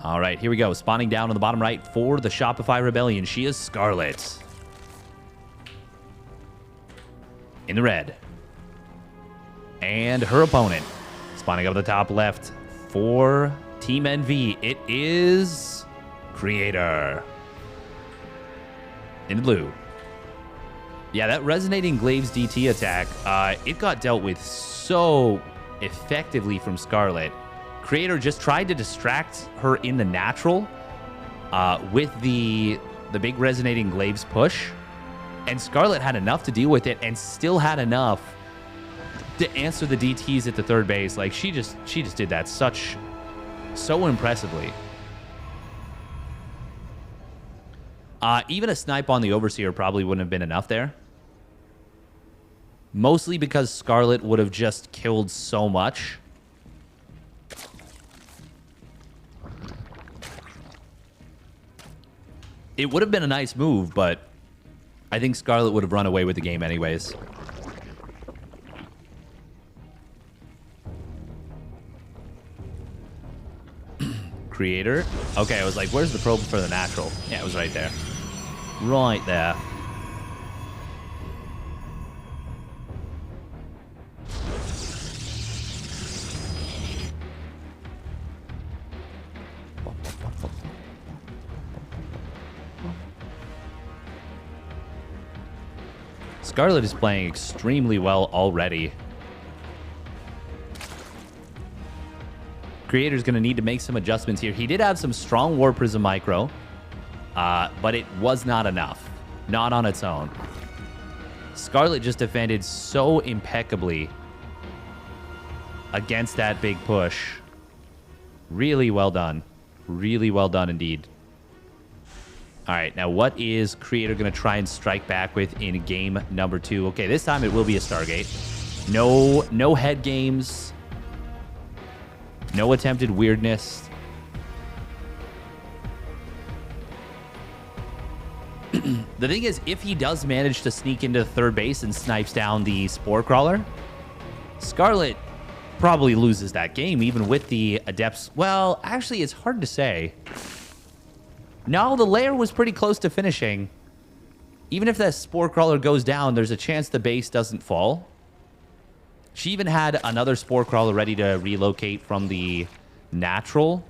All right, here we go. Spawning down on the bottom right for the Shopify Rebellion. She is Scarlett. In the red. And her opponent. Spawning up the top left for Team NV. It is Creator. In the blue. Yeah, that Resonating Glaives DT attack, it got dealt with so effectively from Scarlett. Creator just tried to distract her in the natural with the big Resonating Glaives push. And Scarlett had enough to deal with it and still had enough to answer the DTs at the third base. Like, she just did that so impressively. Even a snipe on the Overseer probably wouldn't have been enough there. Mostly because Scarlett would have just killed so much. It would have been a nice move, but I think Scarlett would have run away with the game anyways. Creator. Okay, I was like, where's the probe for the natural? Yeah, it was right there. Right there. Scarlett is playing extremely well already. Creator's going to need to make some adjustments here. He did have some strong War Prism micro, but it was not enough. Not on its own. Scarlett just defended so impeccably against that big push. Really well done. Really well done indeed. All right, now what is Creator going to try and strike back with in game number 2? Okay, this time it will be a Stargate. No head games. No attempted weirdness. The thing is, if he does manage to sneak into third base and snipes down the Spore Crawler, Scarlett probably loses that game, even with the Adepts. Well, actually, it's hard to say. No, the lair was pretty close to finishing. Even if that Spore Crawler goes down, there's a chance the base doesn't fall. She even had another Spore Crawler ready to relocate from the natural.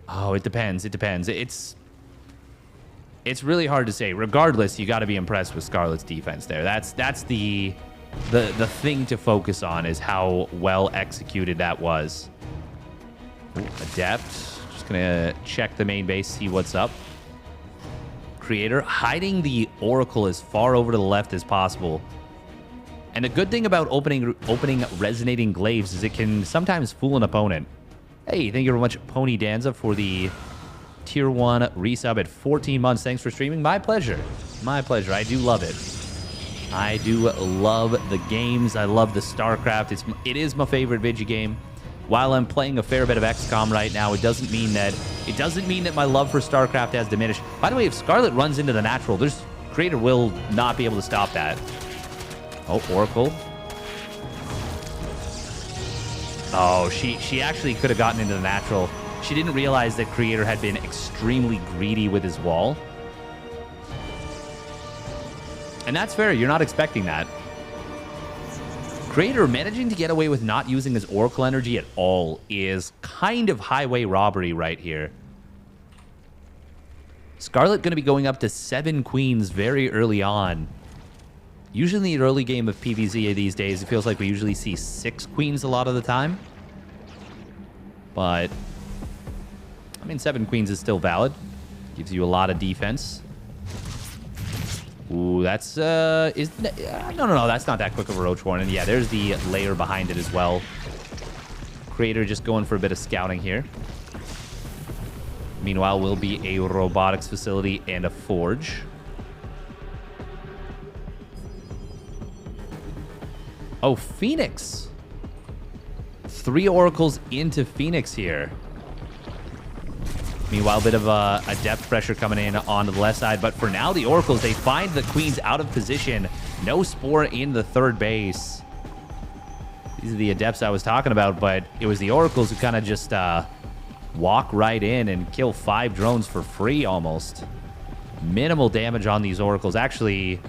Oh, it depends. It depends. It's really hard to say. Regardless, you got to be impressed with Scarlett's defense there. That's the thing to focus on, is how well executed that was. Ooh, Adept. Just gonna check the main base, see what's up. Creator hiding the Oracle as far over to the left as possible. And the good thing about opening Resonating Glaives is it can sometimes fool an opponent. Hey, thank you very much, Pony Danza, for the Tier 1 resub at 14 months. Thanks for streaming. My pleasure. My pleasure. I do love it. I do love the games. I love the StarCraft. It is my favorite video game. While I'm playing a fair bit of XCOM right now, it doesn't mean that my love for StarCraft has diminished. By the way, if Scarlett runs into the natural, Creator will not be able to stop that. Oh, Oracle. Oh, she actually could have gotten into the natural. She didn't realize that Creator had been extremely greedy with his wall. And that's fair. You're not expecting that. Creator managing to get away with not using his Oracle energy at all is kind of highway robbery right here. Scarlett going to be going up to 7 queens very early on. Usually in the early game of PvZ these days, it feels like we usually see 6 queens a lot of the time. But, I mean, 7 queens is still valid. Gives you a lot of defense. Ooh, that's, no, that's not that quick of a Roach Warren. And yeah, there's the layer behind it as well. Creator just going for a bit of scouting here. Meanwhile, will be a robotics facility and a forge. Oh, Phoenix. 3 oracles into Phoenix here. Meanwhile, a bit of a depth pressure coming in on the left side. But for now, the oracles, they find the queens out of position. No Spore in the third base. These are the adepts I was talking about, but it was the oracles who kind of just walk right in and kill 5 drones for free almost. Minimal damage on these oracles. Actually,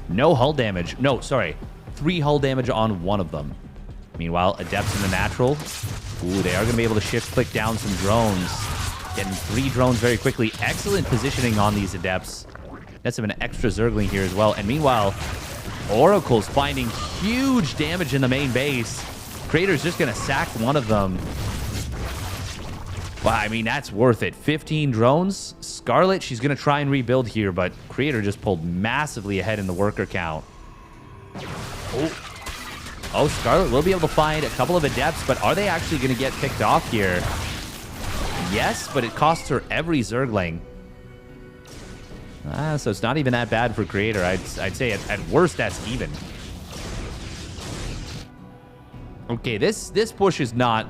no hull damage. No, sorry. 3 hull damage on one of them. Meanwhile, Adepts in the natural. Ooh, they are going to be able to shift click down some drones. Getting 3 drones very quickly. Excellent positioning on these Adepts. That's an extra Zergling here as well. And meanwhile, Oracle's finding huge damage in the main base. Creator's just going to sack one of them. Well, I mean, that's worth it. 15 drones. Scarlett, she's going to try and rebuild here, but Creator just pulled massively ahead in the worker count. Oh, Scarlett will be able to find a couple of Adepts, but are they actually going to get picked off here? Yes, but it costs her every Zergling. So it's not even that bad for Creator. I'd say at worst, that's even. Okay, this push is not...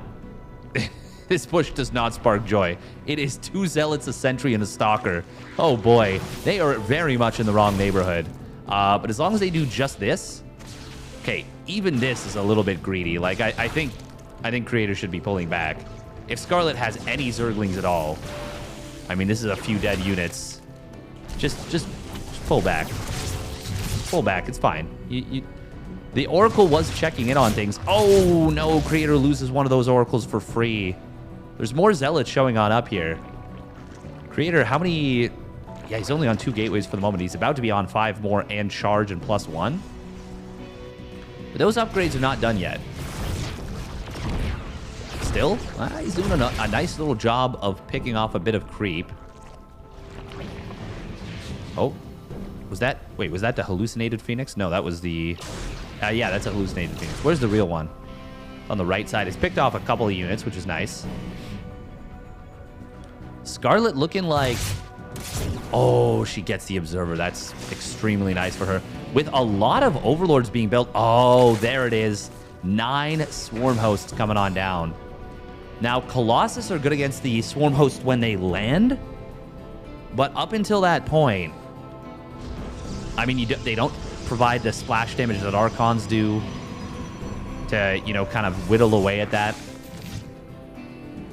This push does not spark joy. It is 2 Zealots, a Sentry, and a Stalker. Oh boy, they are very much in the wrong neighborhood. But as long as they do just this... Okay, even this is a little bit greedy. Like, I think Creator should be pulling back. If Scarlett has any Zerglings at all... I mean, this is a few dead units. Just pull back. Pull back, it's fine. The Oracle was checking in on things. Oh, no, Creator loses one of those Oracles for free. There's more Zealots showing on up here. Creator, how many... Yeah, he's only on 2 gateways for the moment. He's about to be on 5 more and charge and +1. But those upgrades are not done yet. Still, he's doing a nice little job of picking off a bit of creep. Oh, was that... Wait, was that the hallucinated Phoenix? No, that was the... yeah, that's a hallucinated Phoenix. Where's the real one? On the right side. It's picked off a couple of units, which is nice. Scarlett looking like... Oh, she gets the Observer. That's extremely nice for her. With a lot of Overlords being built. Oh, there it is. 9 Swarm Hosts coming on down. Now, Colossus are good against the Swarm Host when they land. But up until that point... I mean, they don't provide the splash damage that Archons do to, you know, kind of whittle away at that.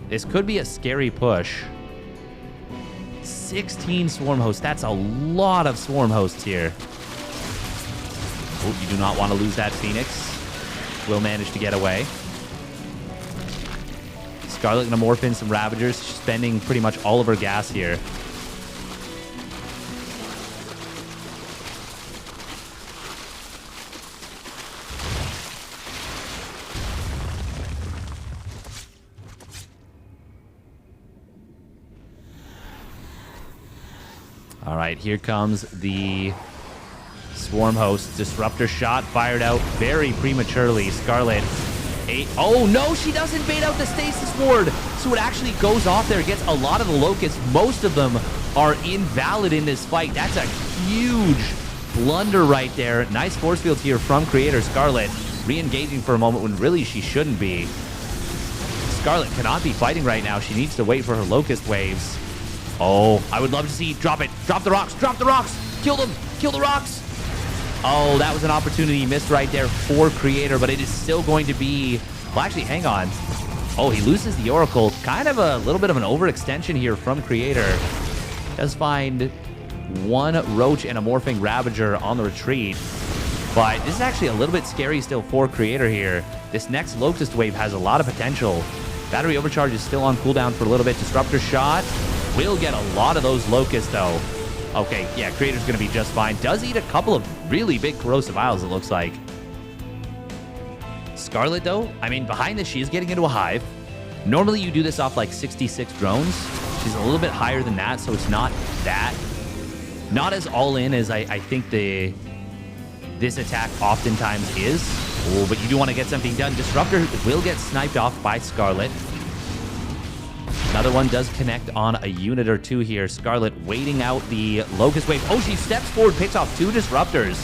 This could be a scary push. 16 Swarm Hosts. That's a lot of Swarm Hosts here. Oh, you do not want to lose that Phoenix. Will manage to get away. Scarlett going to morph in some Ravagers. She's spending pretty much all of her gas here. All right, here comes the Swarm Host. Disruptor shot fired out very prematurely. Scarlett, oh no, she doesn't bait out the Stasis Ward. So it actually goes off there, gets a lot of the Locusts. Most of them are invalid in this fight. That's a huge blunder right there. Nice force field here from Creator. Scarlett re-engaging for a moment when really she shouldn't be. Scarlett cannot be fighting right now. She needs to wait for her Locust waves. Oh, I would love to see... Drop it. Drop the rocks. Drop the rocks. Kill them. Kill the rocks. Oh, that was an opportunity missed right there for Creator, but it is still going to be... Well, actually, hang on. Oh, he loses the Oracle. Kind of a little bit of an overextension here from Creator. Does find 1 Roach and a Morphing Ravager on the retreat. But this is actually a little bit scary still for Creator here. This next Locust wave has a lot of potential. Battery Overcharge is still on cooldown for a little bit. Disruptor shot. Will get a lot of those Locusts, though. Okay, yeah, Creator's going to be just fine. Does eat a couple of really big Corrosive Isles, it looks like. Scarlett, though, I mean, behind this, she is getting into a hive. Normally, you do this off, like, 66 drones. She's a little bit higher than that, so it's not that... Not as all-in as I think this attack oftentimes is. Oh, but you do want to get something done. Disruptor will get sniped off by Scarlett. Another one does connect on a unit or 2 here. Scarlett waiting out the Locust wave. Oh, she steps forward, picks off 2 Disruptors.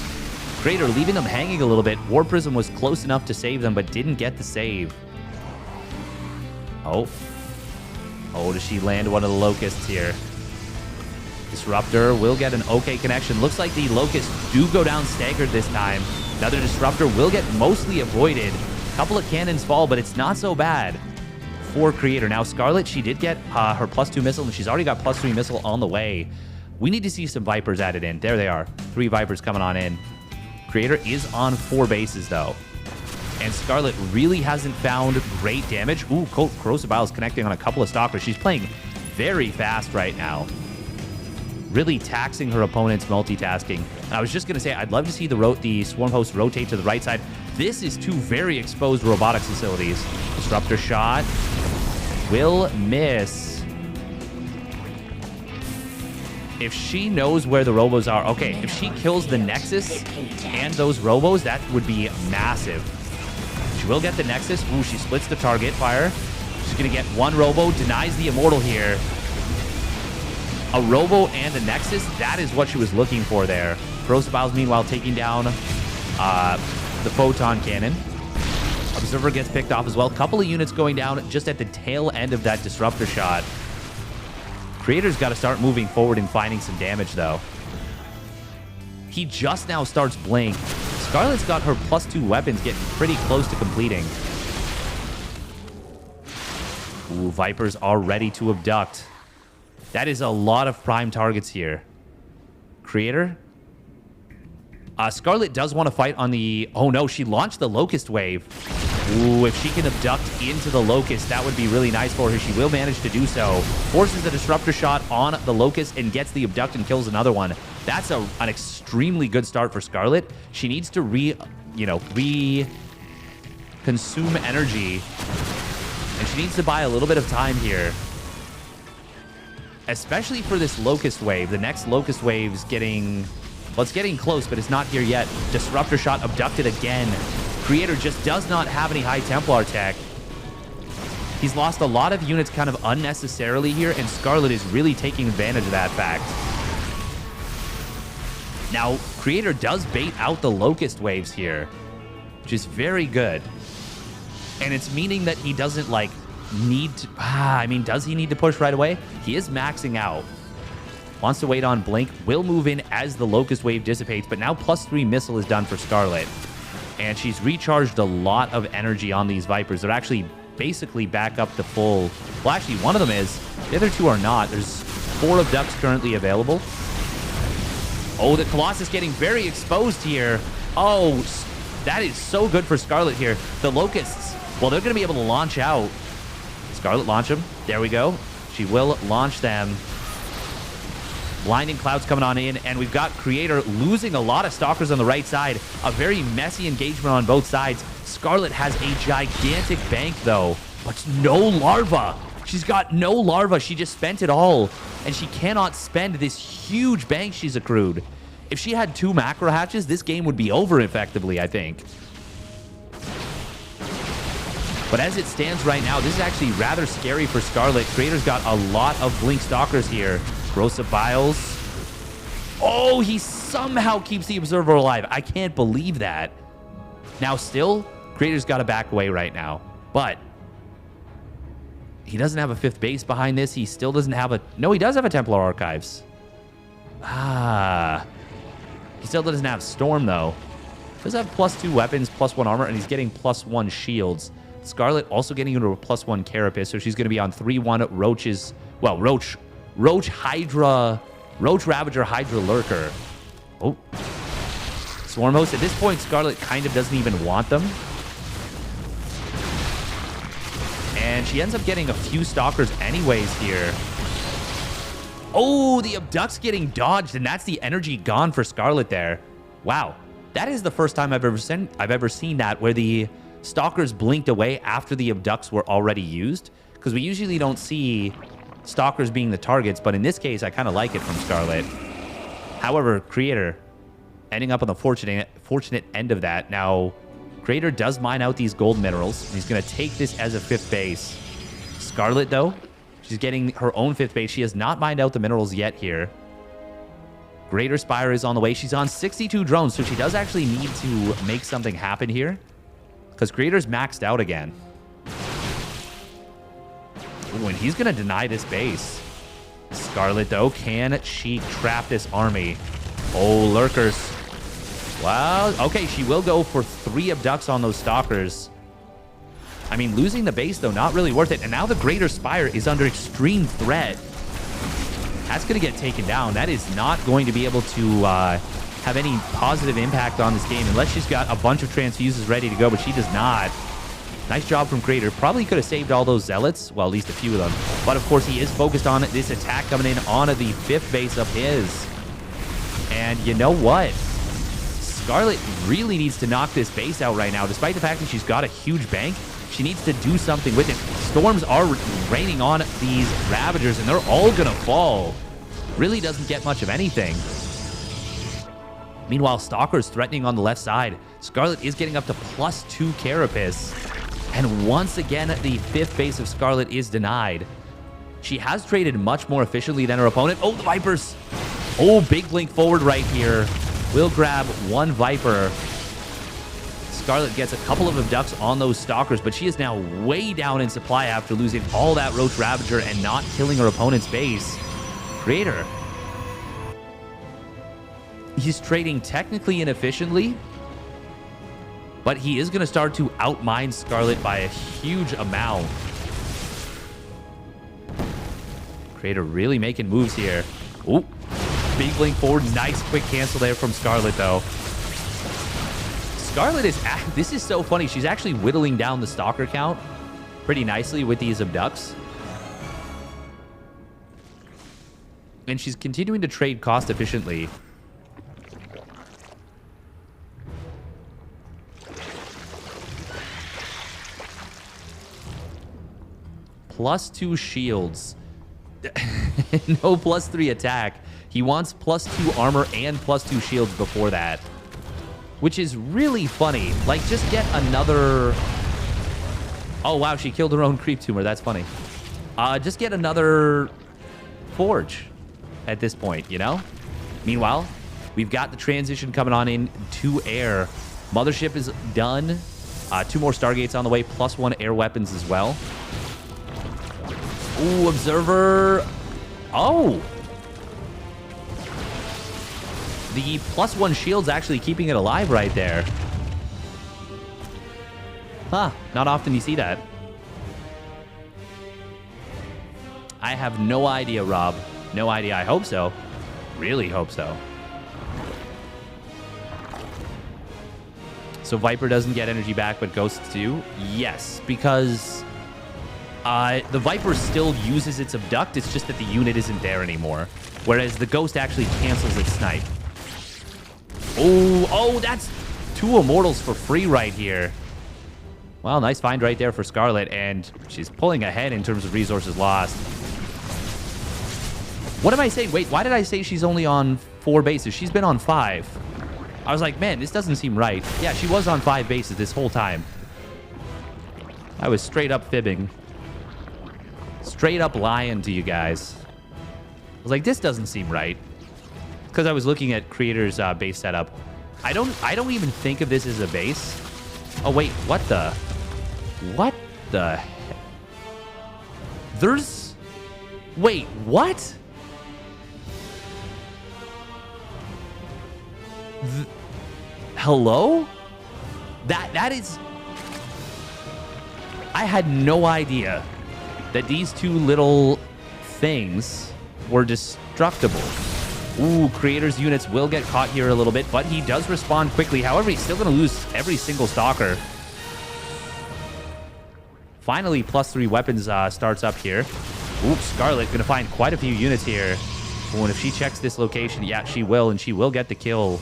Creator leaving them hanging a little bit. War Prism was close enough to save them, but didn't get the save. Oh. Oh, does she land one of the Locusts here? Disruptor will get an okay connection. Looks like the Locusts do go down staggered this time. Another Disruptor will get mostly avoided. A couple of cannons fall, but it's not so bad. for Creator. Now, Scarlett, she did get her +2 missile, and she's already got +3 missile on the way. We need to see some Vipers added in. There they are. 3 Vipers coming on in. Creator is on 4 bases, though. And Scarlett really hasn't found great damage. Ooh, Corrosive Bile is connecting on a couple of Stalkers. She's playing very fast right now. Really taxing her opponent's multitasking. And I was just going to say, I'd love to see the Swarm Host rotate to the right side. This is 2 very exposed robotics facilities. Disruptor shot will miss. If she knows where the robos are, okay, if she kills the Nexus and those robos, that would be massive. She will get the Nexus. Ooh, she splits the target fire. She's going to get 1 robo, denies the Immortal here. A robo and a Nexus, that is what she was looking for there. Corrosive Biles, meanwhile, taking down the Photon Cannon. Observer gets picked off as well. Couple of units going down just at the tail end of that Disruptor shot. Creator's got to start moving forward and finding some damage, though. He just now starts Blink. Scarlett's got her +2 weapons getting pretty close to completing. Ooh, Vipers are ready to abduct. That is a lot of prime targets here. Creator. Scarlett does want to fight on the... Oh, no, she launched the Locust Wave. Ooh, if she can abduct into the Locust, that would be really nice for her. She will manage to do so. Forces the Disruptor shot on the Locust and gets the abduct and kills another one. That's an extremely good start for Scarlett. She needs to consume energy. And she needs to buy a little bit of time here. Especially for this Locust Wave. The next Locust Wave's getting... Well, it's getting close, but it's not here yet. Disruptor shot abducted again. Creator just does not have any high Templar tech. He's lost a lot of units kind of unnecessarily here, and Scarlett is really taking advantage of that fact. Now, Creator does bait out the Locust Waves here, which is very good. And it's meaning that he doesn't, like, need to... I mean, does he need to push right away? He is maxing out. Wants to wait on Blink. Will move in as the Locust Wave dissipates, but now +3 missile is done for Scarlett. And she's recharged a lot of energy on these Vipers. They're actually basically back up to full... Well, actually, one of them is. The other 2 are not. There's 4 abducts currently available. Oh, the Colossus getting very exposed here. Oh, that is so good for Scarlett here. The Locusts, well, they're going to be able to launch out. Scarlett, launch them. There we go. She will launch them. Blinding Clouds coming on in, and we've got Creator losing a lot of Stalkers on the right side. A very messy engagement on both sides. Scarlett has a gigantic bank, though, but no larva. She's got no larva. She just spent it all, and she cannot spend this huge bank she's accrued. If she had 2 macro hatches, this game would be over effectively, I think. But as it stands right now, this is actually rather scary for Scarlett. Creator's got a lot of Blink Stalkers here. Corrosive Biles. Oh, he somehow keeps the Observer alive. I can't believe that. Now, still, Creator's got to back away right now. But he doesn't have a 5th base behind this. He still doesn't have a... No, he does have a Templar Archives. He still doesn't have Storm, though. He does have +2 weapons, +1 armor, and he's getting +1 shields. Scarlett also getting into a +1 Carapace, so she's going to be on 3-1 Roaches. Well, Roach Ravager Hydra Lurker. Oh. Swarm Host. At this point, Scarlett kind of doesn't even want them. And she ends up getting a few Stalkers anyways here. Oh, the Abduct's getting dodged, and that's the energy gone for Scarlett there. Wow. That is the first time I've ever seen that, where the Stalkers blinked away after the Abducts were already used. Because we usually don't see Stalkers being the targets, but in this case, I kind of like it from Scarlett. However, Creator ending up on the fortunate end of that. Now, Creator does mine out these gold minerals. He's going to take this as a 5th base. Scarlett, though, she's getting her own 5th base. She has not mined out the minerals yet here. Greater Spire is on the way. She's on 62 drones, so she does actually need to make something happen here, because Creator's maxed out again. Ooh, and he's going to deny this base. Scarlett, though, can she trap this army? Oh, Lurkers. Well, okay, she will go for 3 Abducts on those Stalkers. I mean, losing the base, though, not really worth it. And now the Greater Spire is under extreme threat. That's going to get taken down. That is not going to be able to have any positive impact on this game unless she's got a bunch of transfuses ready to go, but she does not. Nice job from Creator. Probably could have saved all those Zealots. Well, at least a few of them. But, of course, he is focused on this attack coming in onto the 5th base of his. And you know what? Scarlett really needs to knock this base out right now. Despite the fact that she's got a huge bank, she needs to do something with it. Storms are raining on these Ravagers, and they're all going to fall. Really doesn't get much of anything. Meanwhile, Stalker's threatening on the left side. Scarlett is getting up to +2 Carapace. And once again, the 5th base of Scarlett is denied. She has traded much more efficiently than her opponent. Oh, the Vipers. Oh, big blink forward right here. Will grab one Viper. Scarlett gets a couple of abducts on those Stalkers, but she is now way down in supply after losing all that Roach Ravager and not killing her opponent's base. Creator. He's trading technically inefficiently, but he is going to start to outmine Scarlett by a huge amount. Creator really making moves here. Ooh, big blink forward. Nice quick cancel there from Scarlett, though. Scarlett is... This is so funny. She's actually whittling down the Stalker count pretty nicely with these abducts. And she's continuing to trade cost efficiently. +2 shields. No +3 attack. He wants +2 armor and +2 shields before that. Which is really funny. Like, just get another... Oh, wow, she killed her own creep tumor. That's funny. Just get another Forge at this point, you know? Meanwhile, we've got the transition coming on in to air. Mothership is done. 2 more Stargates on the way, +1 air weapons as well. Ooh, Observer. Oh. The +1 shield's actually keeping it alive right there. Huh. Not often you see that. I have no idea, Rob. No idea. I hope so. Really hope so. So Viper doesn't get energy back, but Ghosts do? Yes, because... the Viper still uses its abduct, it's just that the unit isn't there anymore. Whereas the Ghost actually cancels its snipe. Oh, that's 2 Immortals for free right here. Well, nice find right there for Scarlett, and she's pulling ahead in terms of resources lost. What am I saying? Wait, why did I say she's only on 4 bases? She's been on 5. I was like, man, this doesn't seem right. Yeah, she was on 5 bases this whole time. I was straight up fibbing. Straight up lying to you guys. I was like, this doesn't seem right. Because I was looking at Creator's base setup. I don't even think of this as a base. Oh wait, what the heck? There's... Wait, what? Hello? That is... I had no idea that these 2 little things were destructible. Ooh, Creator's units will get caught here a little bit, but he does respond quickly. However, he's still going to lose every single Stalker. Finally, +3 weapons starts up here. Ooh, Scarlett going to find quite a few units here. Ooh, and if she checks this location, yeah, she will, and she will get the kill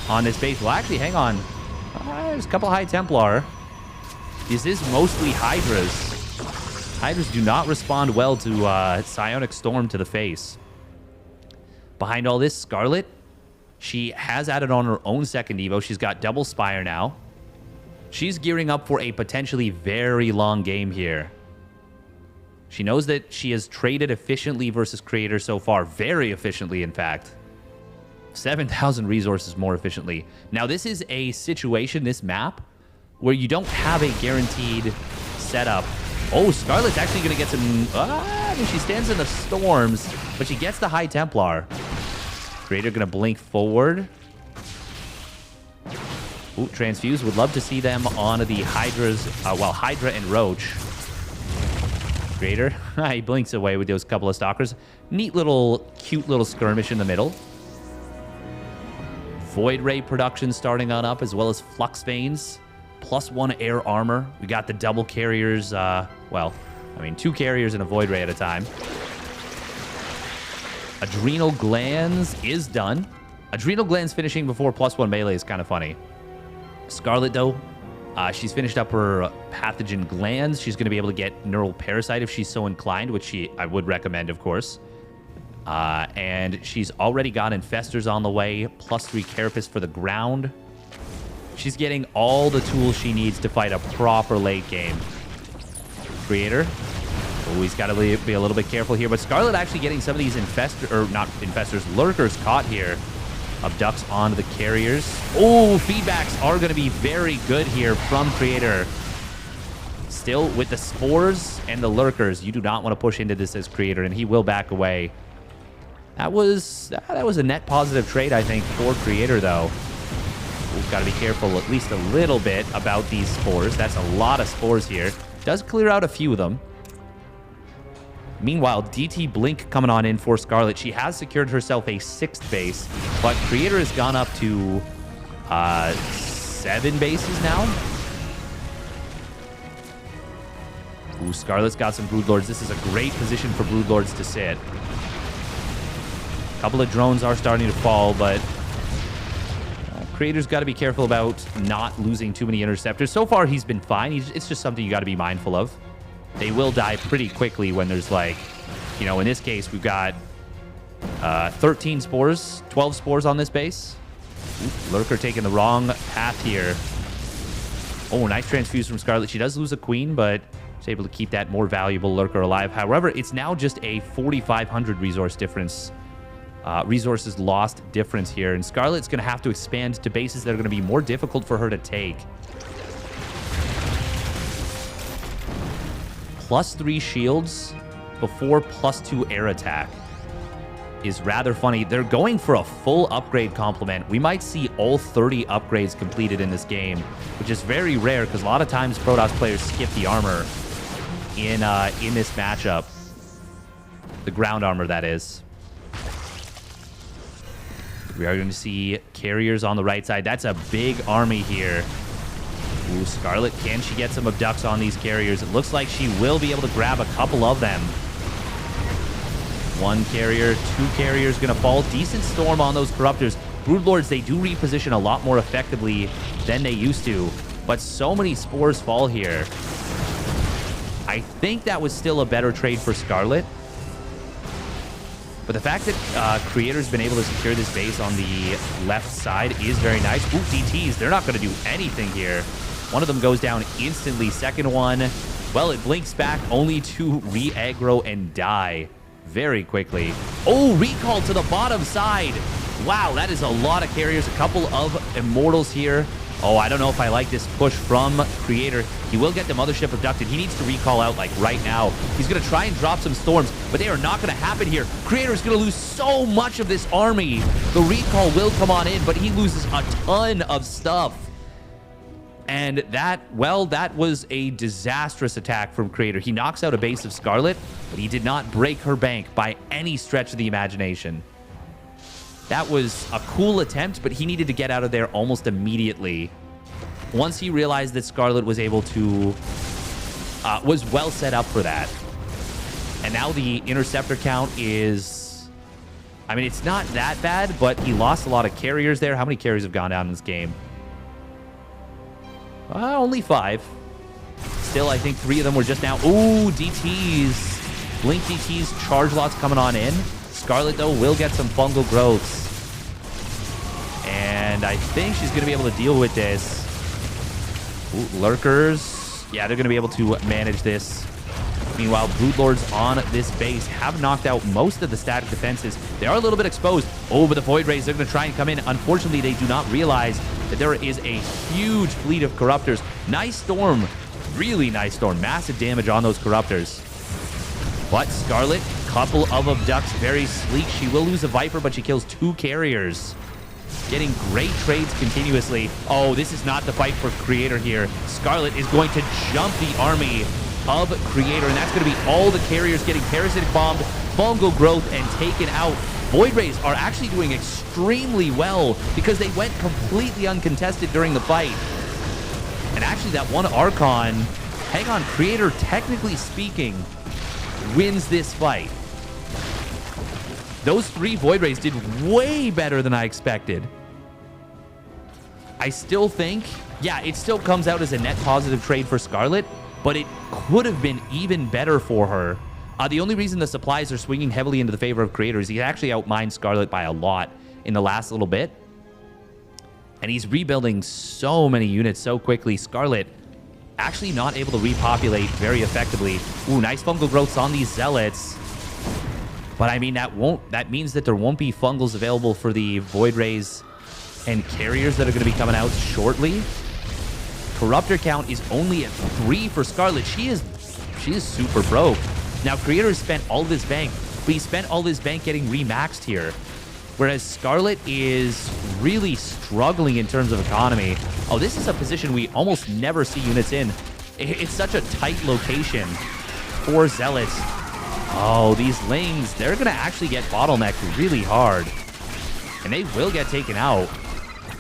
on this base. Well, actually, hang on. There's a couple High Templar. This is mostly Hydras. Hydras do not respond well to Psionic Storm to the face. Behind all this, Scarlett, she has added on her own second Evo. She's got double Spire now. She's gearing up for a potentially very long game here. She knows that she has traded efficiently versus Creator so far. Very efficiently, in fact. 7,000 resources more efficiently. Now, this is a situation, this map, where you don't have a guaranteed setup. Oh, Scarlett's actually going to get some... I mean, she stands in the storms, but she gets the High Templar. Creator going to blink forward. Ooh, Transfuse. Would love to see them on the Hydras. Well, Hydra and Roach. Creator. He blinks away with those couple of stalkers. Neat little, cute little skirmish in the middle. Void Ray production starting on up, as well as Flux Veins. +1 air armor. We got the double carriers. Well, I mean, 2 carriers and a Void Ray at a time. Adrenal Glands is done. Adrenal Glands finishing before +1 melee is kind of funny. Scarlett, though, she's finished up her pathogen glands. She's going to be able to get Neural Parasite if she's so inclined, which I would recommend, of course. And she's already got Infestors on the way, +3 Carapace for the ground. She's getting all the tools she needs to fight a proper late game. Creator. Oh, he's got to be a little bit careful here. But Scarlett actually getting some of these lurkers caught here. Abducts onto the carriers. Oh, feedbacks are going to be very good here from Creator. Still with the spores and the lurkers, you do not want to push into this as Creator, and he will back away. That was a net positive trade, I think, for Creator, though. We've got to be careful at least a little bit about these spores. That's a lot of spores here. Does clear out a few of them. Meanwhile, DT Blink coming on in for Scarlett. She has secured herself a 6th base, but Creator has gone up to 7 bases now. Ooh, Scarlett's got some Broodlords. This is a great position for Broodlords to sit. A couple of drones are starting to fall, but Creator's got to be careful about not losing too many interceptors. So far, he's been fine. It's just something you got to be mindful of. They will die pretty quickly when there's, like, you know, in this case, we've got 13 spores, 12 spores on this base. Ooh, Lurker taking the wrong path here. Oh, nice transfuse from Scarlett. She does lose a queen, but she's able to keep that more valuable Lurker alive. However, it's now just a 4,500 resource difference. Resources lost difference here. And Scarlett's going to have to expand to bases that are going to be more difficult for her to take. +3 shields before +2 air attack is rather funny. They're going for a full upgrade complement. We might see all 30 upgrades completed in this game, which is very rare because a lot of times Protoss players skip the armor in this matchup. The ground armor, that is. We are going to see carriers on the right side. That's a big army here. Ooh, Scarlett, can she get some abducts on these carriers? It looks like she will be able to grab a couple of them. 1 carrier, 2 carriers going to fall. Decent storm on those Corruptors. Broodlords, they do reposition a lot more effectively than they used to. But so many spores fall here. I think that was still a better trade for Scarlett. But the fact that Creator's been able to secure this base on the left side is very nice. Ooh, DTs, they're not going to do anything here. One of them goes down instantly. Second one, well, it blinks back only to re-aggro and die very quickly. Oh, recall to the bottom side. Wow, that is a lot of carriers. A couple of Immortals here. Oh, I don't know if I like this push from Creator. He will get the Mothership abducted. He needs to recall out, like, right now. He's going to try and drop some storms, but they are not going to happen here. Creator's going to lose so much of this army. The recall will come on in, but he loses a ton of stuff. And that, well, that was a disastrous attack from Creator. He knocks out a base of Scarlett, but he did not break her bank by any stretch of the imagination. That was a cool attempt, but he needed to get out of there almost immediately. Once he realized that Scarlett was able to, was well set up for that. And now the interceptor count is, I mean, it's not that bad, but he lost a lot of carriers there. How many carriers have gone down in this game? Only 5. Still, I think 3 of them were just now. Ooh, DTs. Blink DTs, charge lots coming on in. Scarlett, though, will get some fungal growths. And I think she's going to be able to deal with this. Ooh, Lurkers. Yeah, they're going to be able to manage this. Meanwhile, Broodlords on this base have knocked out most of the static defenses. They are a little bit exposed. Oh, but the Void Rays, they're going to try and come in. Unfortunately, they do not realize that there is a huge fleet of Corruptors. Nice storm. Really nice storm. Massive damage on those Corruptors. But Scarlett, couple of abducts, very sleek. She will lose a Viper, but she kills 2 carriers. getting great trades continuously. Oh, this is not the fight for Creator here. Scarlett is going to jump the army of Creator, and that's going to be all the carriers getting parasitic bombed, fungal growth, and taken out. Void Rays are actually doing extremely well because they went completely uncontested during the fight. And actually that one Archon, hang on, Creator, technically speaking, wins this fight. Those 3 Void Rays did way better than I expected. I still think, yeah, it still comes out as a net positive trade for Scarlett, but it could have been even better for her. The only reason the supplies are swinging heavily into the favor of Creator is he actually outmined Scarlett by a lot in the last little bit. And he's rebuilding so many units so quickly. Scarlett actually not able to repopulate very effectively. Ooh, nice fungal growths on these Zealots. But I mean, that means that there won't be fungals available for the Void Rays and carriers that are going to be coming out shortly. Corruptor count is only at 3 for Scarlett. She is super broke. Now, Creator has spent all of his bank, but he spent all of his bank getting remaxed here. Whereas Scarlett is really struggling in terms of economy. Oh, this is a position we almost never see units in. It's such a tight location for Zealots. Oh, these Lings, they're going to actually get bottlenecked really hard. And they will get taken out.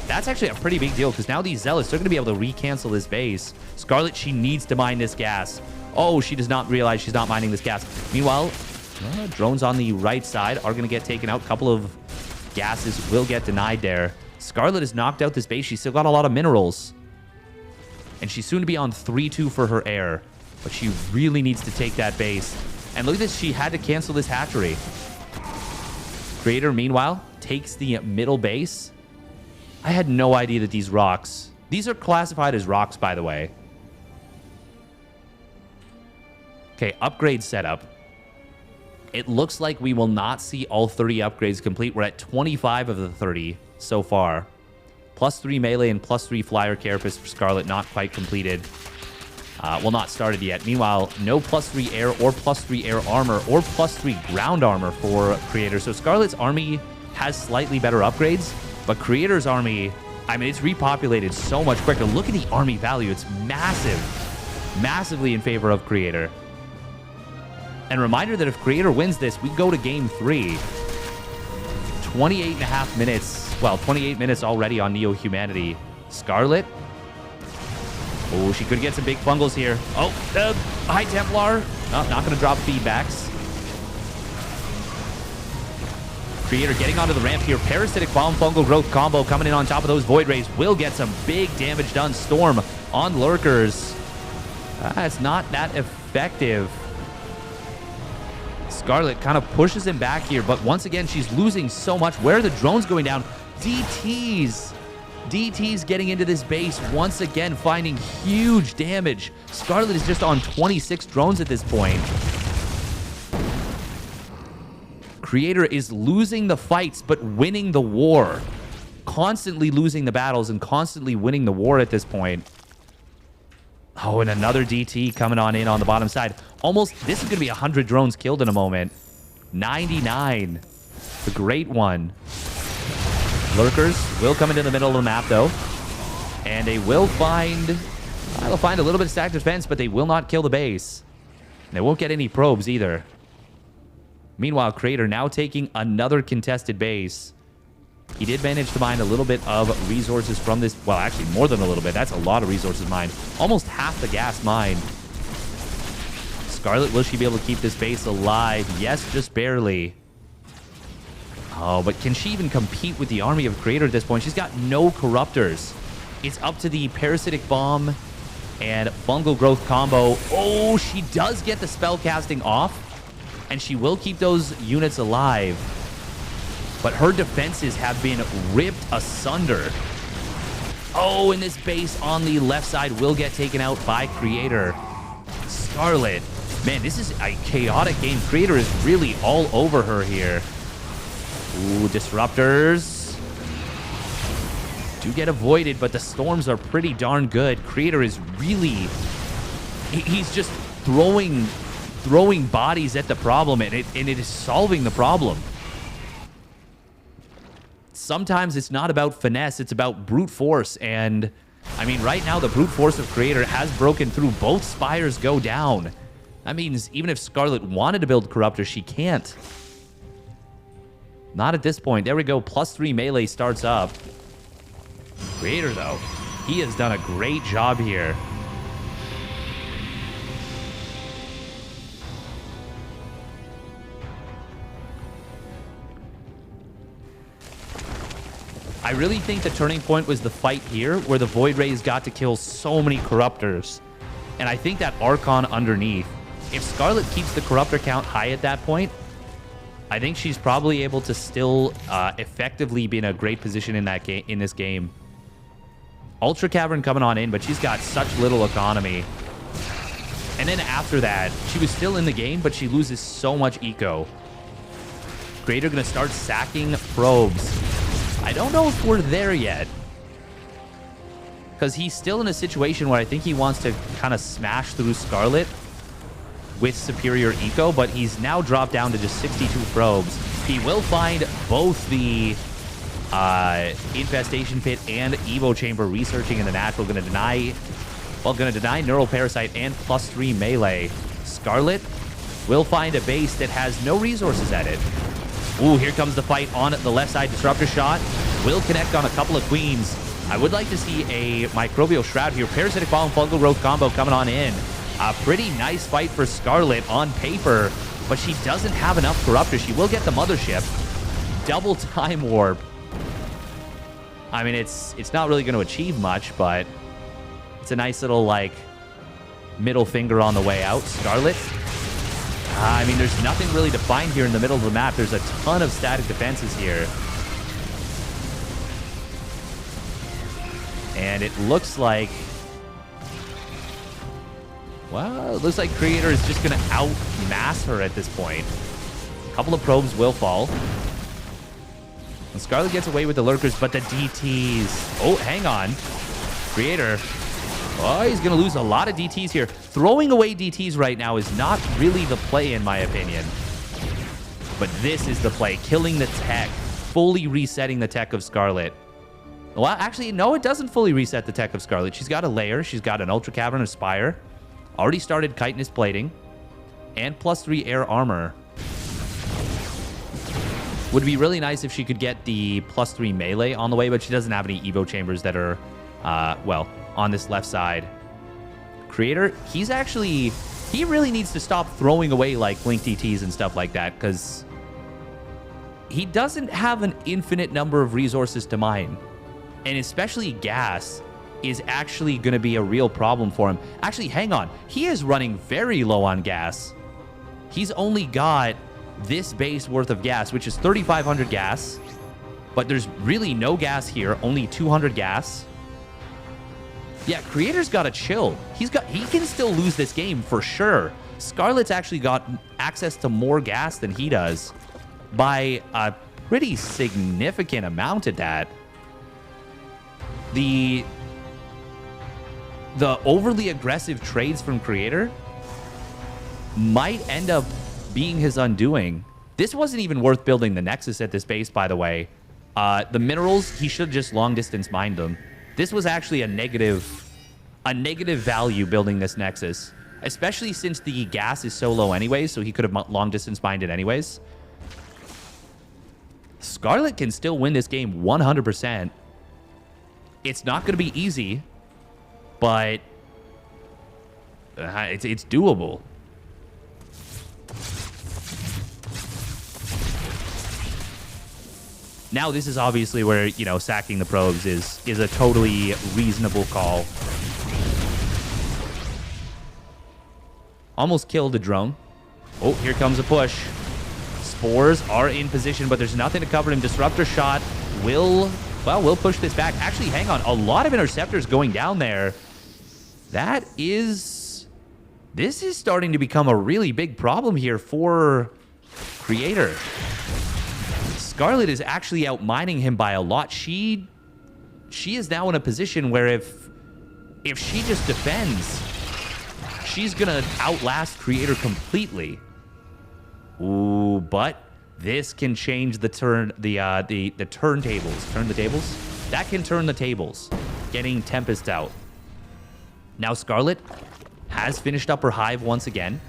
That's actually a pretty big deal because now these Zealots, they're going to be able to recancel this base. Scarlett, she needs to mine this gas. Oh, she does not realize she's not mining this gas. Meanwhile, drones on the right side are going to get taken out. A couple of gases will get denied there. Scarlett has knocked out this base. She's still got a lot of minerals. And she's soon to be on 3-2 for her heir. But she really needs to take that base. And look at this. She had to cancel this hatchery. Creator, meanwhile, takes the middle base. I had no idea that these rocks... These are classified as rocks, by the way. Okay, upgrade setup. It looks like we will not see all 30 upgrades complete. We're at 25 of the 30 so far. +3 melee and +3 flyer carapace for Scarlett, not quite completed. Well, not started yet. Meanwhile, no +3 air or +3 air armor or +3 ground armor for Creator. So Scarlett's army has slightly better upgrades, but Creator's army, I mean, it's repopulated so much quicker. Look at the army value. It's massive. Massively in favor of Creator. And reminder that if Creator wins this, we go to game 3. 28.5 minutes. Well, 28 minutes already on Neo Humanity. Scarlett. Oh, she could get some big fungals here. Oh, the High Templar. No, not going to drop feedbacks. Creator getting onto the ramp here. Parasitic Bomb Fungal Growth combo coming in on top of those Void Rays. Will get some big damage done. Storm on Lurkers. It's not that effective. Scarlett kind of pushes him back here, but once again, she's losing so much. Where are the drones going down? DTs. DTs getting into this base once again, finding huge damage. Scarlett is just on 26 drones at this point. Creator is losing the fights, but winning the war. Constantly losing the battles and constantly winning the war at this point. Oh, and another DT coming on in on the bottom side. Almost, this is going to be 100 drones killed in a moment. 99. The great one. Lurkers will come into the middle of the map, though. And they will find... they'll find a little bit of stacked defense, but they will not kill the base. And they won't get any probes either. Meanwhile, Creator now taking another contested base. He did manage to mine a little bit of resources from this. Well, actually, more than a little bit. That's a lot of resources mined. Almost half the gas mined. Scarlett, will she be able to keep this base alive? Yes, just barely. Oh, but can she even compete with the army of Creator at this point? She's got no corruptors. It's up to the Parasitic Bomb and Fungal Growth combo. Oh, she does get the spell casting off. And she will keep those units alive. But her defenses have been ripped asunder. Oh, and this base on the left side will get taken out by Creator. Scarlett. Man, this is a chaotic game. Creator is really all over her here. Ooh, disruptors. Do get avoided, but the storms are pretty darn good. Creator is really... he's just throwing bodies at the problem, and it is solving the problem. sometimes it's not about finesse, it's about brute force. And I mean, right now, the brute force of Creator has broken through. Both spires go down. That means even if Scarlett wanted to build Corruptor, she can't. Not at this point. There we go. +3 melee starts up. Creator, though, he has done a great job here. I really think the turning point was the fight here, where the Void Rays got to kill so many Corruptors. And I think that Archon underneath, if Scarlett keeps the Corruptor count high at that point, I think she's probably able to still effectively be in a great position in that game, in this game. Ultra Cavern coming on in, but she's got such little economy. And then after that, she was still in the game, but she loses so much eco. Creator gonna start sacking probes. I don't know if we're there yet, because he's still in a situation where I think he wants to kind of smash through Scarlett with superior eco, but he's now dropped down to just 62 probes. He will find both the Infestation Pit and Evo Chamber researching in the natural. Gonna deny Neural Parasite and +3 melee. Scarlett will find a base that has no resources at it. Ooh, here comes the fight on the left side. Disruptor shot will connect on a couple of queens. I would like to see a Microbial Shroud here. Parasitic Bomb, Fungal Growth combo coming on in. A pretty nice fight for Scarlett on paper, but she doesn't have enough Corruptor. She will get the Mothership. Double Time Warp. I mean, it's not really going to achieve much, but it's a nice little, like, middle finger on the way out. Scarlett. I mean, there's nothing really to find here in the middle of the map. There's a ton of static defenses here. And it looks like... well, it looks like Creator is just going to outmass her at this point. A couple of probes will fall. And Scarlett gets away with the lurkers, but the DTs... oh, hang on. Creator... oh, he's going to lose a lot of DTs here. Throwing away DTs right now is not really the play, in my opinion. But this is the play. Killing the tech. Fully resetting the tech of Scarlett. Well, actually, no, it doesn't fully reset the tech of Scarlett. She's got a layer. She's got an Ultra Cavern, a Spire. Already started chitinous plating. And +3 air armor. Would be really nice if she could get the +3 melee on the way, but she doesn't have any Evo chambers that are, well, on this left side. Creator, he's actually... he really needs to stop throwing away, like, Blink DTs and stuff like that, because he doesn't have an infinite number of resources to mine. And especially gas is actually going to be a real problem for him. Actually, hang on. He is running very low on gas. He's only got this base worth of gas, which is 3,500 gas. But there's really no gas here, only 200 gas. Yeah, Creator's got to chill. He can still lose this game for sure. Scarlett's actually got access to more gas than he does by a pretty significant amount at that. The overly aggressive trades from Creator might end up being his undoing. This wasn't even worth building the Nexus at this base, by the way. The minerals, he should just long distance mine them. This was actually a negative value building this Nexus, especially since the gas is so low anyways, so he could have long distance mined it anyways. Scarlett can still win this game 100%. It's not going to be easy, but it's doable. Now, this is obviously where, you know, sacking the probes is a totally reasonable call. Almost killed the drone. Oh, here comes a push. Spores are in position, but there's nothing to cover him. Disruptor shot will push this back. Actually, hang on. A lot of interceptors going down there. This is starting to become a really big problem here for Creator. Scarlett is actually outmining him by a lot. She is now in a position where if she just defends, she's gonna outlast Creator completely. Ooh, but This can change the turntables. Turn the tables? That can turn the tables. Getting Tempest out. Now Scarlett has finished up her hive once again.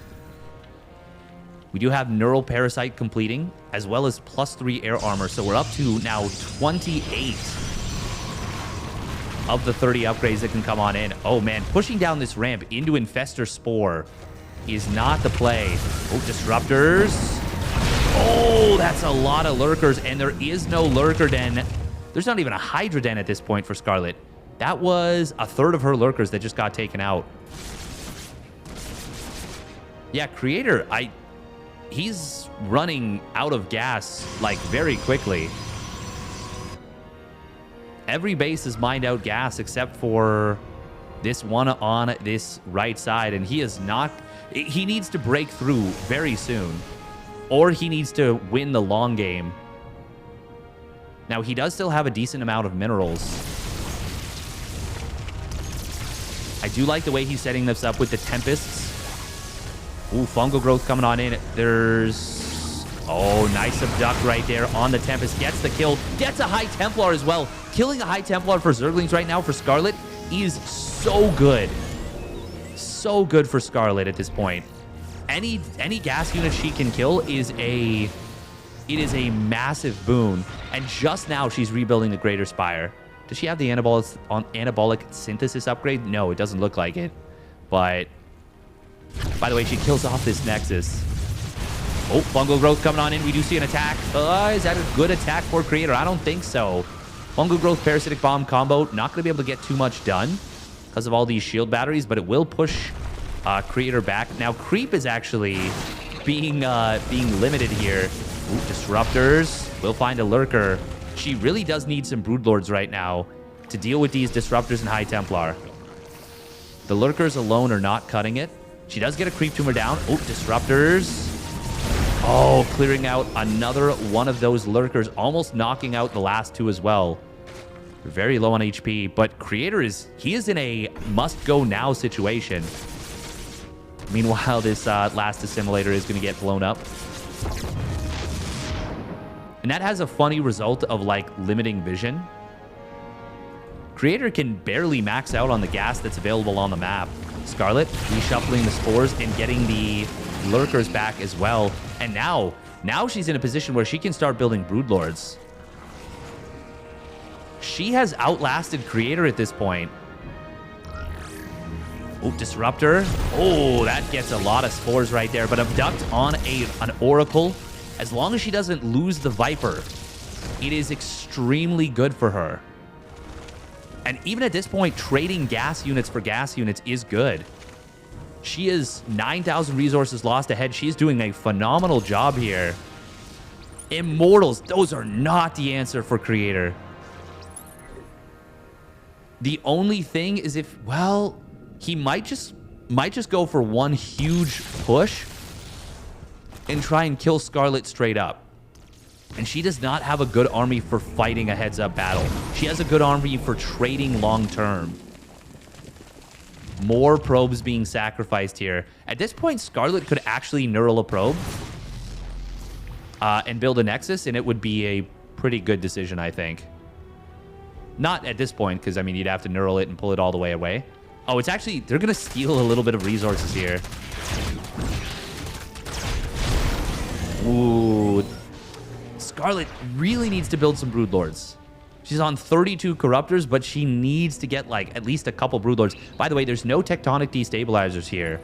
We do have Neural Parasite completing, as well as +3 air armor. So we're up to now 28 of the 30 upgrades that can come on in. Oh man, pushing down this ramp into Infestor Spore is not the play. Oh, Disruptors. Oh, that's a lot of lurkers, and there is no lurker den. There's not even a Hydra den at this point for Scarlett. That was a third of her lurkers that just got taken out. Yeah, Creator, he's running out of gas, like, very quickly. Every base is mined out gas except for this one on this right side, and he is not... He needs to break through very soon, or he needs to win the long game. Now, he does still have a decent amount of minerals. I do like the way he's setting this up with the Tempests. Ooh, Fungal Growth coming on in. There's... Oh, nice abduct right there on the Tempest. Gets the kill. Gets a High Templar as well. Killing a High Templar for Zerglings right now for Scarlett is so good. So good for Scarlett at this point. Any gas unit she can kill is a massive boon. And just now she's rebuilding the Greater Spire. Does she have the anabolic synthesis upgrade? No, it doesn't look like it. But by the way, she kills off this Nexus. Oh, Fungal Growth coming on in. We do see an attack. Is that a good attack for Creator? I don't think so. Fungal Growth, Parasitic Bomb combo. Not going to be able to get too much done because of all these shield batteries, but it will push Creator back. Now, Creep is actually being limited here. Ooh, Disruptors. We'll find a Lurker. She really does need some Broodlords right now to deal with these Disruptors and High Templar. The Lurkers alone are not cutting it. She does get a Creep Tumor down. Oh, Disruptors. Oh, clearing out another one of those Lurkers, almost knocking out the last two as well. Very low on HP, but Creator is in a must-go-now situation. Meanwhile, this last Assimilator is going to get blown up. And that has a funny result of, like, limiting vision. Creator can barely max out on the gas that's available on the map. Scarlett reshuffling the spores and getting the Lurkers back as well. And now she's in a position where she can start building Broodlords. She has outlasted Creator at this point. Oh, Disruptor. Oh, that gets a lot of spores right there. But Abduct on an Oracle. As long as she doesn't lose the Viper, it is extremely good for her. And even at this point, trading gas units for gas units is good. She is 9,000 resources lost ahead. She's doing a phenomenal job here. Immortals, those are not the answer for Creator. The only thing is if, well, he might just go for one huge push and try and kill Scarlett straight up. And she does not have a good army for fighting a heads-up battle. She has a good army for trading long-term. More probes being sacrificed here. At this point, Scarlett could actually neural a probe and build a Nexus, and it would be a pretty good decision, I think. Not at this point, because, I mean, you'd have to neural it and pull it all the way away. Oh, it's actually... They're going to steal a little bit of resources here. Ooh. Scarlett really needs to build some Broodlords. She's on 32 Corruptors, but she needs to get, like, at least a couple Broodlords. By the way, there's no Tectonic Destabilizers here.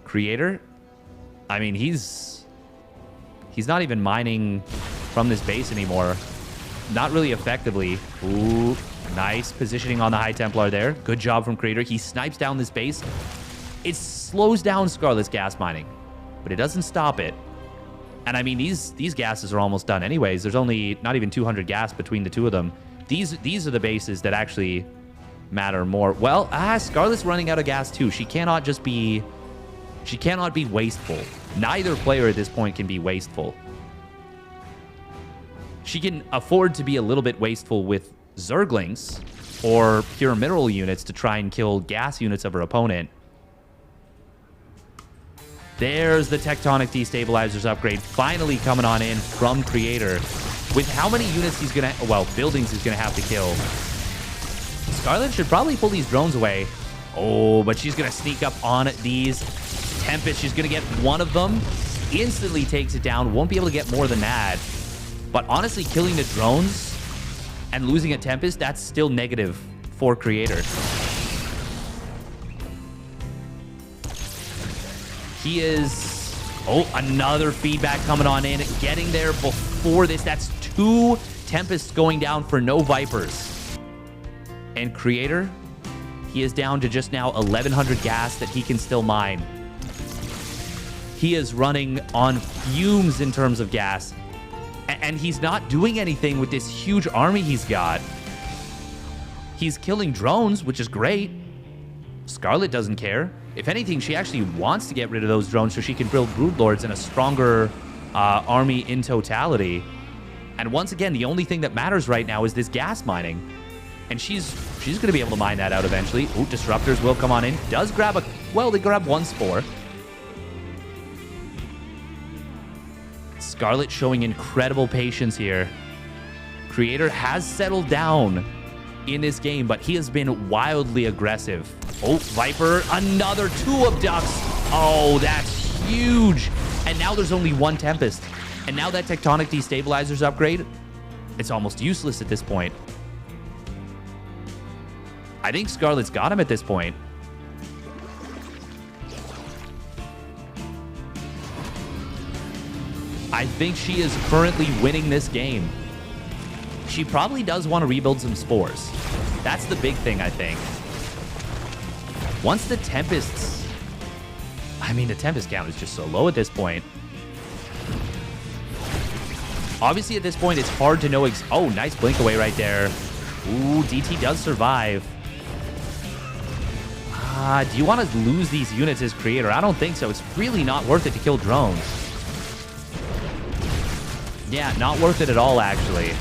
Creator? I mean, he's not even mining from this base anymore. Not really effectively. Ooh, nice positioning on the High Templar there. Good job from Creator. He snipes down this base. It slows down Scarlett's gas mining, but it doesn't stop it. And I mean, these gases are almost done anyways. There's only not even 200 gas between the two of them. These are the bases that actually matter more. Well, Scarlett's running out of gas too. She cannot be wasteful. Neither player at this point can be wasteful. She can afford to be a little bit wasteful with Zerglings or pure mineral units to try and kill gas units of her opponent. There's the tectonic destabilizers upgrade finally coming on in from Creator. With how many units he's going to, well, buildings he's going to have to kill. Scarlett should probably pull these drones away. Oh, but she's going to sneak up on these Tempest. She's going to get one of them. Instantly takes it down. Won't be able to get more than that. But honestly, killing the drones and losing a Tempest, that's still negative for Creator. He is... Oh, another feedback coming on in. Getting there before this. That's 2 Tempests going down for no Vipers. And Creator, he is down to just now 1,100 gas that he can still mine. He is running on fumes in terms of gas. And he's not doing anything with this huge army he's got. He's killing drones, which is great. Scarlett doesn't care. If anything, she actually wants to get rid of those drones so she can build Broodlords and a stronger army in totality. And once again, the only thing that matters right now is this gas mining. And she's going to be able to mine that out eventually. Ooh, Disruptors will come on in. Does grab a... Well, they grab 1 Spore. Scarlett showing incredible patience here. Creator has settled down in this game, but he has been wildly aggressive. Oh, Viper, another 2 Abducts. Oh, that's huge. And now there's only 1 Tempest. And now that Tectonic Destabilizers upgrade, it's almost useless at this point. I think Scarlett's got him at this point. I think she is currently winning this game. She probably does want to rebuild some Spores. That's the big thing, I think. Once the Tempests... I mean, the Tempest count is just so low at this point. Obviously, at this point, it's hard to know... Oh, nice blink away right there. Ooh, DT does survive. Do you want to lose these units as Creator? I don't think so. It's really not worth it to kill drones. Yeah, not worth it at all, actually.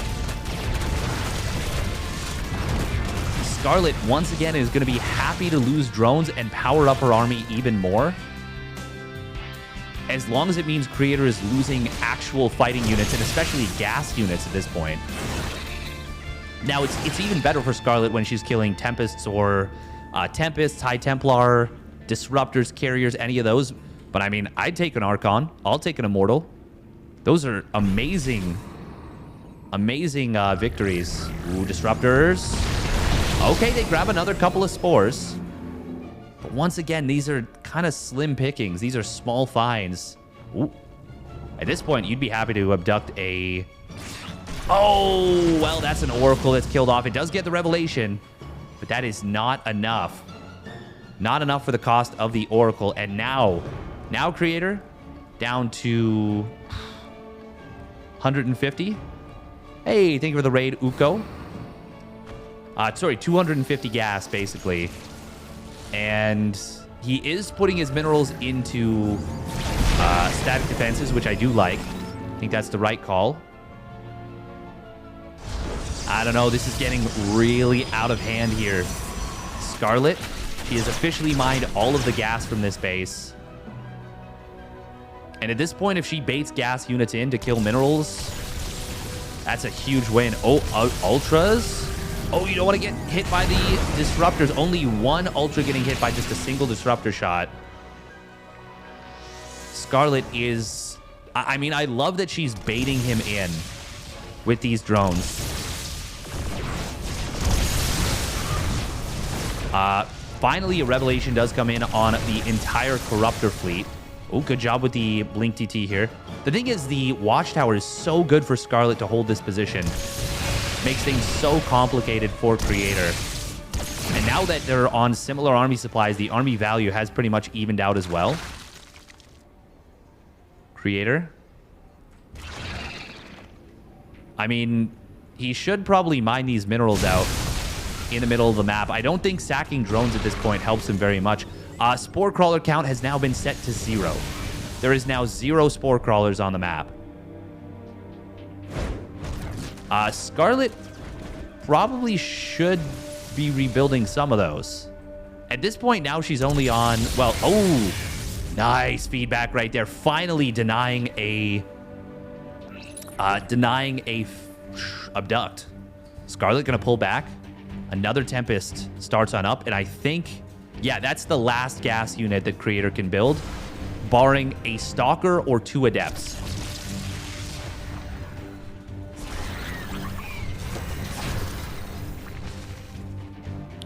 Scarlett, once again, is going to be happy to lose drones and power up her army even more. As long as it means Creator is losing actual fighting units, and especially gas units at this point. Now, it's even better for Scarlett when she's killing Tempests or Tempests, High Templar, Disruptors, Carriers, any of those. But, I mean, I'd take an Archon. I'll take an Immortal. Those are amazing, amazing victories. Ooh, Disruptors. Okay, they grab another couple of Spores. But once again, these are kind of slim pickings. These are small finds. Ooh. At this point, you'd be happy to abduct a... Oh, well, that's an Oracle that's killed off. It does get the Revelation, but that is not enough. Not enough for the cost of the Oracle. And now Creator, down to 150. Hey, thank you for the raid, Uko. Sorry, 250 gas, basically. And he is putting his minerals into static defenses, which I do like. I think that's the right call. I don't know. This is getting really out of hand here. Scarlett, she has officially mined all of the gas from this base. And at this point, if she baits gas units in to kill minerals, that's a huge win. Oh, Ultras. Oh, you don't want to get hit by the Disruptors. Only 1 Ultra getting hit by just a single Disruptor shot. Scarlett is... I mean, I love that she's baiting him in with these drones. Finally, a Revelation does come in on the entire Corruptor fleet. Oh, good job with the Blink DT here. The thing is, the Watchtower is so good for Scarlett to hold this position. Makes things so complicated for Creator. And now that they're on similar army supplies, the army value has pretty much evened out as well. Creator. I mean, he should probably mine these minerals out in the middle of the map. I don't think sacking drones at this point helps him very much. Spore Crawler count has now been set to 0. There is now 0 Spore Crawlers on the map. Scarlett probably should be rebuilding some of those. At this point, now she's only on... Well, oh! Nice feedback right there. Finally denying a abduct. Scarlett gonna pull back. Another Tempest starts on up, and I think, yeah, that's the last gas unit that Creator can build, barring a Stalker or 2 Adepts.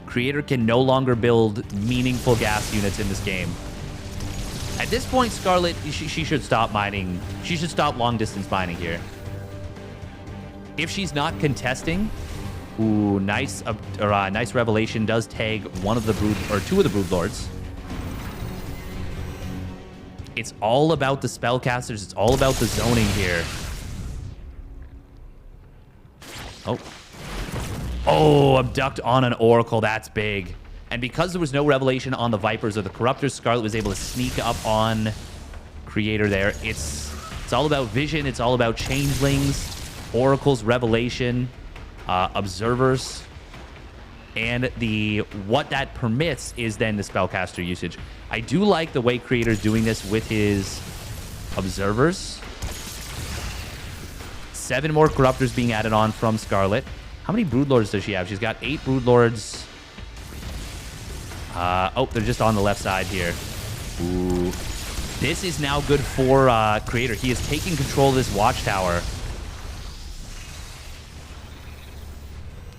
Creator can no longer build meaningful gas units in this game. At this point, Scarlett, she should stop mining. She should stop long-distance mining here. If she's not contesting, ooh, nice revelation does tag one of the brood or 2 of the brood lords. It's all about the spellcasters. It's all about the zoning here. Oh, abduct on an Oracle. That's big. And because there was no revelation on the Vipers or the Corruptors, Scarlett was able to sneak up on Creator there. It's all about vision. It's all about changelings, Oracles, revelation, observers. And what that permits is then the spellcaster usage. I do like the way Creator's doing this with his observers. 7 more Corruptors being added on from Scarlett. How many Broodlords does she have? She's got 8 Broodlords. Oh, they're just on the left side here. Ooh. This is now good for Creator. He is taking control of this watchtower.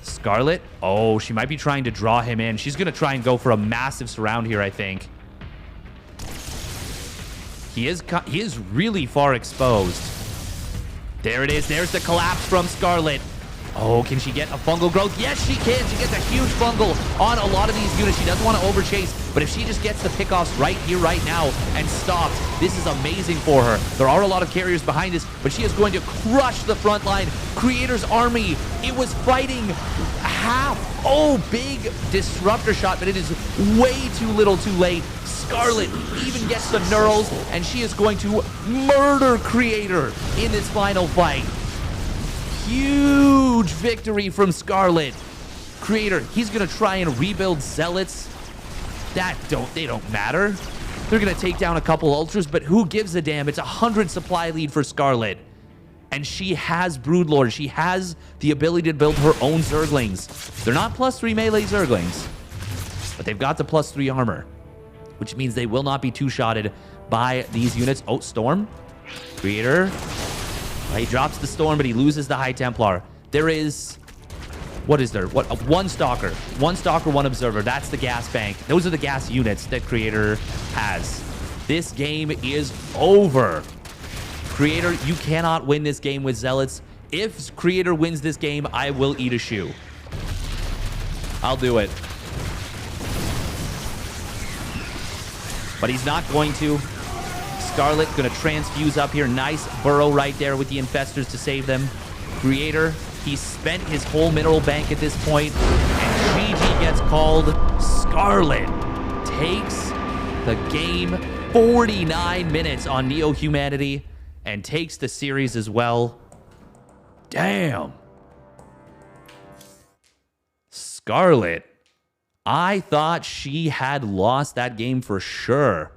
Scarlett. Oh, she might be trying to draw him in. She's going to try and go for a massive surround here, I think. He is really far exposed. There it is. There's the collapse from Scarlett. Oh, can she get a fungal growth? Yes, she can. She gets a huge fungal on a lot of these units. She doesn't want to overchase, but if she just gets the pickoffs right here, right now, and stops, this is amazing for her. There are a lot of carriers behind this, but she is going to crush the front line. Creator's army, it was fighting half. Oh, big disruptor shot, but it is way too little too late. Scarlett even gets the Neurals, and she is going to murder Creator in this final fight. Huge victory from Scarlett. Creator, he's going to try and rebuild Zealots. They don't matter. They're going to take down a couple Ultras, but who gives a damn? It's a 100 supply lead for Scarlett. And she has Broodlord. She has the ability to build her own Zerglings. They're not +3 melee Zerglings, but they've got the +3 armor, which means they will not be two-shotted by these units. Oh, Storm. Creator. He drops the Storm, but he loses the High Templar. There is... What is there? One Stalker. One Stalker, one Observer. That's the gas bank. Those are the gas units that Creator has. This game is over. Creator, you cannot win this game with Zealots. If Creator wins this game, I will eat a shoe. I'll do it. But he's not going to. Scarlett going to transfuse up here. Nice burrow right there with the Infestors to save them. Creator, he spent his whole mineral bank at this point, and GG gets called. Scarlett takes the game 49 minutes on Neo Humanity and takes the series as well. Damn. Scarlett, I thought she had lost that game for sure.